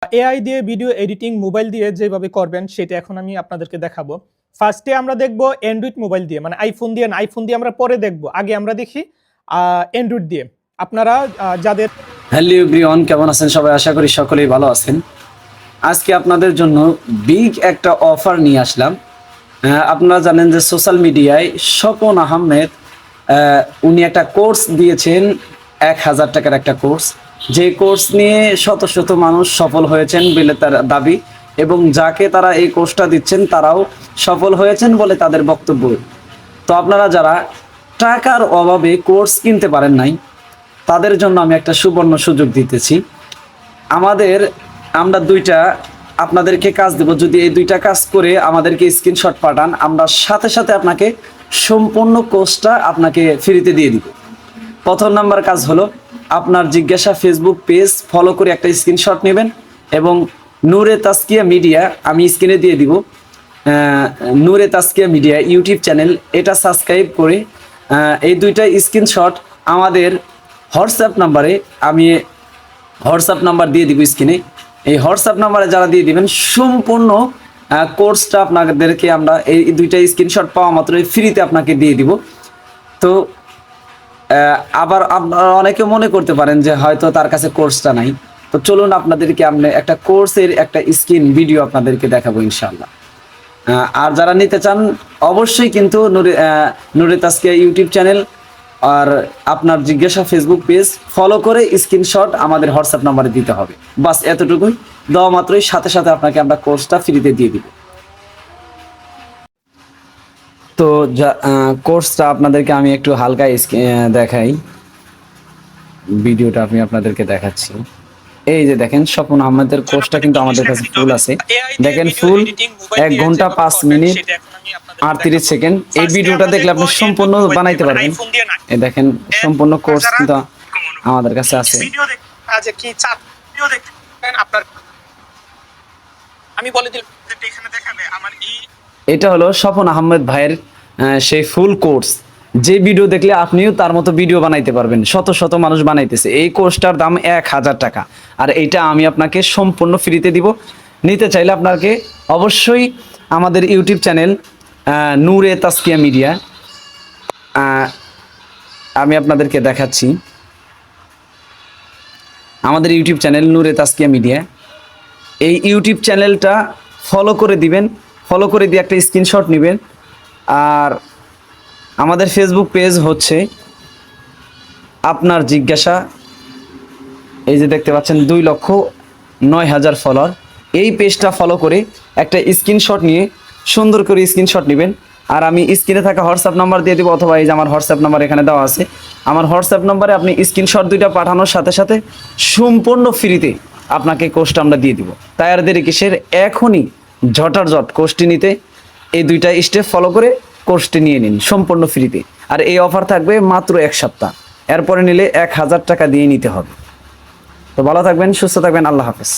AI দিয়ে video editing mobile দিয়ে যেভাবে করবেন সেটা এখন আমি আপনাদেরকে দেখাবো। ফার্স্টে আমরা দেখব অ্যান্ড্রয়েড মোবাইল দিয়ে, মানে আইফোন দিয়ে না, আইফোন দিয়ে আমরা পরে দেখব। আগে আমরা দেখি অ্যান্ড্রয়েড দিয়ে। আপনারা যাদের হ্যালো এভরিওয়ান, কেমন আছেন সবাই? আশা করি সকলেই ভালো আছেন। আজকে আপনাদের জন্য বিগ একটা অফার নিয়ে আসলাম। আপনারা জানেন যে সোশ্যাল মিডিয়ায় স্বপন আহমেদ উনি একটা কোর্স দিয়েছেন, 1000 টাকার একটা কোর্স। যে কোর্স নিয়ে শত শত মানুষ সফল হয়েছেন বলে তার দাবি, এবং যাকে তারা এই কোর্সটা দিচ্ছেন তারাও সফল হয়েছেন বলে তাদের বক্তব্য। তো আপনারা যারা টাকার অভাবে কোর্স কিনতে পারেন নাই, তাদের জন্য আমি একটা সুবর্ণ সুযোগ দিতেছি। আমরা দুইটা আপনাদেরকে কাজ দেব। যদি এই দুইটা কাজ করে আমাদেরকে স্ক্রিনশট পাঠান, আমরা সাথে সাথে আপনাকে সম্পূর্ণ কোর্সটা আপনাকে ফ্রিতে দিয়ে দিব। প্রথম নাম্বার কাজ হলো, আপনার জিজ্ঞাসা ফেসবুক পেজ ফলো করে একটা স্ক্রিনশট নেবেন এবং নূরে তাজকিয়া মিডিয়া, আমি স্ক্রিনে দিয়ে দিব, নূরে তাজকিয়া মিডিয়া ইউটিউব চ্যানেল, এটা সাবস্ক্রাইব করে এই দুইটা স্ক্রিনশট আমাদের হোয়াটসঅ্যাপ নাম্বারে, আমি হোয়াটসঅ্যাপ নাম্বার দিয়ে দিব স্ক্রিনে। এই হোয়াটসঅ্যাপ নাম্বারে যারা দিয়ে দিবেন, সম্পূর্ণ কোর্সটা আপনাদেরকে আমরা এই দুইটা স্ক্রিনশট পাওয়া মাত্রই ফ্রিতে আপনাকে দিয়ে দিব। তো আবার আপনারা অনেকে মনে করতে পারেন যে হয়তো তার কাছে কোর্সটা নাই। তো চলুন আপনাদেরকে আমরা একটা কোর্সের একটা স্ক্রিন ভিডিও আপনাদেরকে দেখাবো ইনশাআল্লাহ। আর যারা নিতে চান অবশ্যই কিন্তু নূরে তাজকিয়া ইউটিউব চ্যানেল আর আপনার জিজ্ঞাসা ফেসবুক পেজ ফলো করে স্ক্রিনশট আমাদের হোয়াটসঅ্যাপ নাম্বারে দিতে হবে। বাস এতটুকুই, দেওয়া মাত্রই সাথে সাথে আপনাকে আমরা কোর্সটা ফ্রিতে দিয়ে দিব। তো কোর্সটা আপনাদেরকে আমি একটু হালকা দেখাই, ভিডিওটা আমি আপনাদেরকে দেখাচ্ছি। এই যে দেখেন, স্বপন আহমেদের কোর্সটা কিন্তু আমাদের কাছে ফুল আছে। দেখেন ফুল 1 ঘন্টা 5 মিনিট 38 সেকেন্ড। এই ভিডিওটা দেখলে আপনি সম্পূর্ণ বানাইতে পারবেন। এই দেখেন সম্পূর্ণ কোর্স কিন্তু আমাদের কাছে আছে। এটা হলো স্বপন আহমেদ ভাইয়ের সেই ফুল কোর্স। যে ভিডিও দেখলে আপনিও তার মতো ভিডিও বানাইতে পারবেন। শত শত মানুষ বানাইতেছে। এই কোর্সটার দাম 1000 টাকা, আর এইটা আমি আপনাকে সম্পূর্ণ ফ্রিতে দিব। নিতে চাইলে আপনাকে অবশ্যই আমাদের ইউটিউব চ্যানেল নূরে তাজকিয়া মিডিয়া, আমি আপনাদেরকে দেখাচ্ছি আমাদের ইউটিউব চ্যানেল নূরে তাজকিয়া মিডিয়া। এই ইউটিউব চ্যানেলটা ফলো করে দিবেন, ফলো করে দিয়ে একটা স্ক্রিনশট নেবেন। আর আমাদের ফেসবুক পেজ হচ্ছে আপনার জিজ্ঞাসা, এই যে দেখতে পাচ্ছেন 2,09,000 ফলোয়ার। এই পেজটা ফলো করে একটা স্ক্রিনশট নিয়ে সুন্দর করে স্ক্রিনশট নেবেন। আর আমি স্ক্রিনে থাকা হোয়াটসঅ্যাপ নাম্বার দিয়ে দেবো, অথবা এই যে আমার হোয়াটসঅ্যাপ নাম্বার এখানে দেওয়া আছে। আমার হোয়াটসঅ্যাপ নাম্বারে আপনি স্ক্রিনশট দুইটা পাঠানোর সাথে সাথে সম্পূর্ণ ফ্রিতে আপনাকে কোর্সটা আমরা দিয়ে দিব। তাই আর দেরি কিসের, এখনই ঝটারঝট কোর্সটি নিতে এই দুইটা স্টেপ ফলো করে কোর্সটি নিয়ে নিন সম্পূর্ণ ফ্রিতে। আর এই অফার থাকবে মাত্র 1 সপ্তাহ, এরপরে নিলে 1000 টাকা দিয়ে নিতে হবে। তো ভালো থাকবেন, সুস্থ থাকবেন, আল্লাহ হাফেজ।